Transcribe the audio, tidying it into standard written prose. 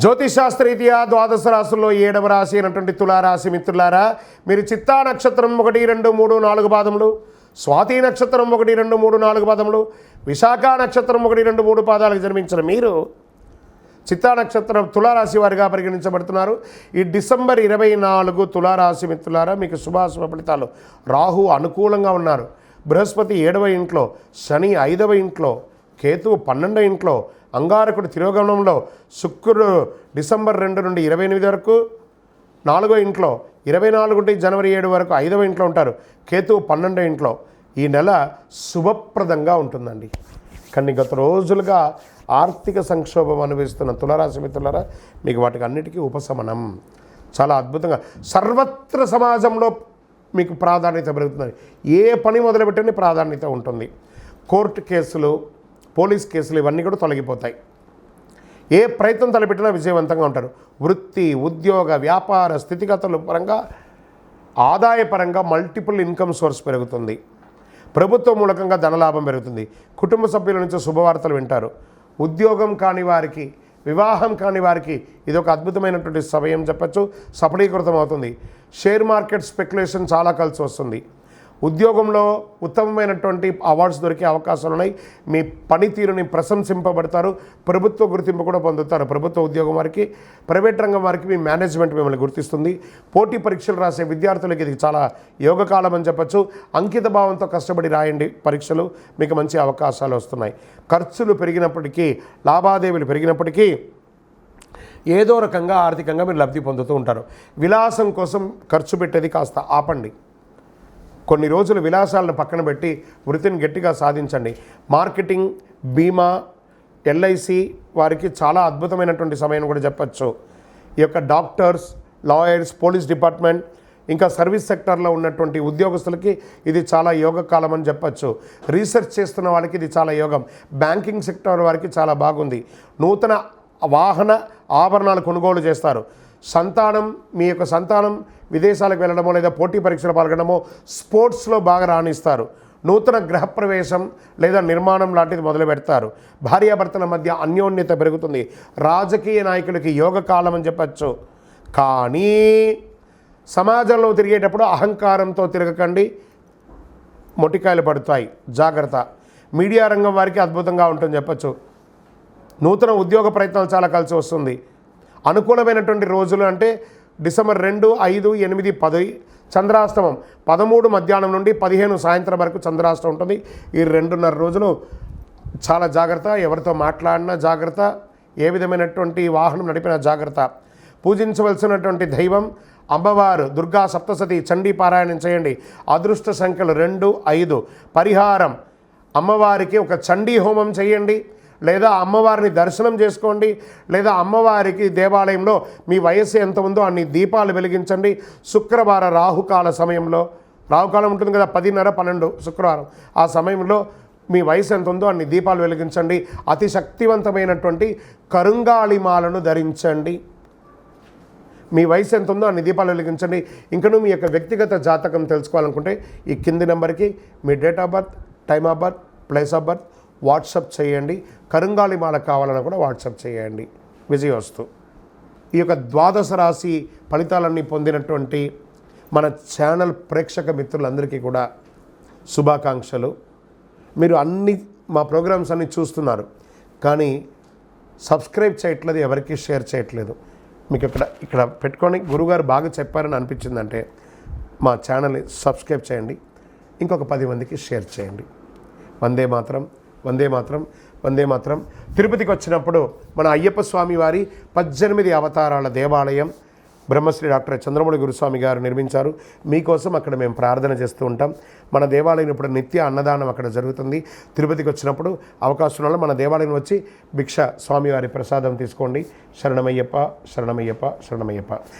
జ్యోతిషాస్త్రరీత్యా ద్వాదశ రాశుల్లో 7వ రాశి అయినటువంటి తులారాశి మిత్రులారా, మీరు చిత్తా నక్షత్రం 1, 2, 3, 4 పాదములు, స్వాతి నక్షత్రం 1, 2, 3, 4 పాదములు, విశాఖ నక్షత్రం 1, 2, 3 పాదాలకు జన్మించిన మీరు చిత్తా నక్షత్రం తులారాశి వారిగా పరిగణించబడుతున్నారు. ఈ డిసెంబర్ 24 తులారాశి మిత్రులారా, మీకు శుభాశుభ ఫలితాలు. రాహు అనుకూలంగా ఉన్నారు, బృహస్పతి 7వ ఇంట్లో, శని 5వ ఇంట్లో, కేతువు 12వ ఇంట్లో, అంగారకుడు తిరోగమనంలో, శుక్రుడు డిసెంబర్ 2 నుండి 28 వరకు 4వ ఇంట్లో, 24 నుండి జనవరి 7 వరకు 5వ ఇంట్లో ఉంటారు. కేతువు 12వ ఇంట్లో. ఈ నెల శుభప్రదంగా ఉంటుందండి. కానీ గత రోజులుగా ఆర్థిక సంక్షోభం అనుభవిస్తున్న తులారాశి మిత్రులారా, మీకు వాటికి అన్నిటికీ ఉపశమనం చాలా అద్భుతంగా సర్వత్ర సమాజంలో మీకు ప్రాధాన్యత పెరుగుతుంది. ఏ పని మొదలుపెట్టని ప్రాధాన్యత ఉంటుంది. కోర్టు కేసులు, పోలీస్ కేసులు ఇవన్నీ కూడా తొలగిపోతాయి. ఏ ప్రయత్నం తలపెట్టినా విజయవంతంగా ఉంటారు. వృత్తి, ఉద్యోగ, వ్యాపార స్థితిగతుల పరంగా, ఆదాయపరంగా మల్టిపుల్ ఇన్కమ్ సోర్స్ పెరుగుతుంది. ప్రభుత్వ మూలకంగా ధనలాభం పెరుగుతుంది. కుటుంబ సభ్యుల నుంచి శుభవార్తలు వింటారు. ఉద్యోగం కాని వారికి, వివాహం కాని వారికి ఇది ఒక అద్భుతమైనటువంటి సమయం చెప్పచ్చు. సఫలీకృతం అవుతుంది. షేర్ మార్కెట్ స్పెక్యులేషన్ చాలా కలిసి వస్తుంది. ఉద్యోగంలో ఉత్తమమైనటువంటి అవార్డ్స్ దొరికే అవకాశాలు ఉన్నాయి. మీ పనితీరుని ప్రశంసింపబడతారు. ప్రభుత్వ గుర్తింపు కూడా పొందుతారు. ప్రభుత్వ ఉద్యోగం వారికి, ప్రైవేట్ రంగం వారికి మీ మేనేజ్మెంట్ మిమ్మల్ని గుర్తిస్తుంది. పోటీ పరీక్షలు రాసే విద్యార్థులకి ఇది చాలా యోగకాలం అని చెప్పచ్చు. అంకిత భావంతో కష్టపడి రాయండి పరీక్షలు, మీకు మంచి అవకాశాలు వస్తున్నాయి. ఖర్చులు పెరిగినప్పటికీ, లావాదేవీలు పెరిగినప్పటికీ ఏదో రకంగా ఆర్థికంగా మీరు లబ్ధి పొందుతూ ఉంటారు. విలాసం కోసం ఖర్చు పెట్టేది కాస్త ఆపండి. కొన్ని రోజులు విలాసాలను పక్కన పెట్టి వృత్తిని గట్టిగా సాధించండి. మార్కెటింగ్, బీమా, ఎల్ఐసి వారికి చాలా అద్భుతమైనటువంటి సమయం కూడా చెప్పచ్చు. ఈ యొక్క డాక్టర్స్, లాయర్స్, పోలీస్ డిపార్ట్మెంట్, ఇంకా సర్వీస్ సెక్టార్లో ఉన్నటువంటి ఉద్యోగస్తులకి ఇది చాలా యోగకాలం అని చెప్పచ్చు. రీసెర్చ్ చేస్తున్న వాళ్ళకి ఇది చాలా యోగం. బ్యాంకింగ్ సెక్టార్ వారికి చాలా బాగుంది. నూతన వాహన ఆభరణాలు కొనుగోలు చేస్తారు. సంతానం, మీ యొక్క సంతానం విదేశాలకు వెళ్ళడమో లేదా పోటీ పరీక్షలు పాల్గొనడమో, స్పోర్ట్స్లో బాగా రాణిస్తారు. నూతన గృహప్రవేశం లేదా నిర్మాణం లాంటిది మొదలు పెడతారు. భార్యాభర్తల మధ్య అన్యోన్యత పెరుగుతుంది. రాజకీయ నాయకులకి యోగకాలం అని చెప్పచ్చు. కానీ సమాజంలో తిరిగేటప్పుడు అహంకారంతో తిరగకండి, మొటికాయలు పడతాయి, జాగ్రత్త. మీడియా రంగం వారికి అద్భుతంగా ఉంటుందని చెప్పచ్చు. నూతన ఉద్యోగ ప్రయత్నాలు చాలా కలిసి వస్తుంది. అనుకూలమైనటువంటి రోజులు అంటే డిసెంబర్ 2, 5, 8, 10 చంద్రాష్టమం 13 మధ్యాహ్నం నుండి 15 సాయంత్రం వరకు చంద్రాష్టమం ఉంటుంది. ఈ 2.5 రోజులు చాలా జాగ్రత్త. ఎవరితో మాట్లాడినా జాగ్రత్త, ఏ విధమైనటువంటి వాహనం నడిపినా జాగ్రత్త. పూజించవలసినటువంటి దైవం అమ్మవారు దుర్గా సప్తసతి, చండీ పారాయణం చేయండి. అదృష్ట సంఖ్యలు 2, 5. పరిహారం, అమ్మవారికి ఒక చండీ హోమం చేయండి, లేదా అమ్మవారిని దర్శనం చేసుకోండి, లేదా అమ్మవారికి దేవాలయంలో మీ వయస్సు ఎంత ఉందో అన్ని దీపాలు వెలిగించండి. శుక్రవార రాహుకాల సమయంలో, రాహుకాలం ఉంటుంది కదా 10:30, 12 శుక్రవారం, ఆ సమయంలో మీ వయసు ఎంత ఉందో అన్ని దీపాలు వెలిగించండి. అతి శక్తివంతమైనటువంటి కరుంగాళిమాలను ధరించండి. మీ వయసు ఎంత ఉందో అన్ని దీపాలు వెలిగించండి. ఇంకనూ మీ యొక్క వ్యక్తిగత జాతకం తెలుసుకోవాలనుకుంటే ఈ కింది నెంబర్కి మీ date of birth, time of birth, place of birth WhatsApp చేయండి. కరుంగాళిమాల కావాలన్నా కూడా వాట్సాప్ చేయండి. విజయోస్తు. ఈ యొక్క ద్వాదశ రాశి ఫలితాలన్నీ పొందినటువంటి మన ఛానల్ ప్రేక్షక మిత్రులందరికీ కూడా శుభాకాంక్షలు. మీరు మా ప్రోగ్రామ్స్ అన్నీ చూస్తున్నారు, కానీ సబ్స్క్రైబ్ చేయట్లేదు, ఎవరికి షేర్ చేయట్లేదు. మీకు ఇక్కడ పెట్టుకొని గురుగారు బాగా చెప్పారని అనిపించిందంటే మా ఛానల్ని సబ్స్క్రైబ్ చేయండి, ఇంకొక 10 మందికి షేర్ చేయండి. వందే మాత్రం, వందే మాత్రం, వందే మాత్రం. తిరుపతికి వచ్చినప్పుడు మన అయ్యప్ప స్వామి వారి 18 అవతారాల దేవాలయం బ్రహ్మశ్రీ డాక్టర్ చంద్రమౌళి గురుస్వామి గారు నిర్మించారు. మీకోసం అక్కడ మేము ప్రార్థన చేస్తూ ఉంటాం. మన దేవాలయం ఇప్పుడు నిత్య అన్నదానం అక్కడ జరుగుతుంది. తిరుపతికి వచ్చినప్పుడు అవకాశం వల్ల మన దేవాలయం వచ్చి భిక్ష స్వామివారి ప్రసాదం తీసుకోండి. శరణమయ్యప్ప, శరణమయ్యప్ప, శరణమయ్యప్ప.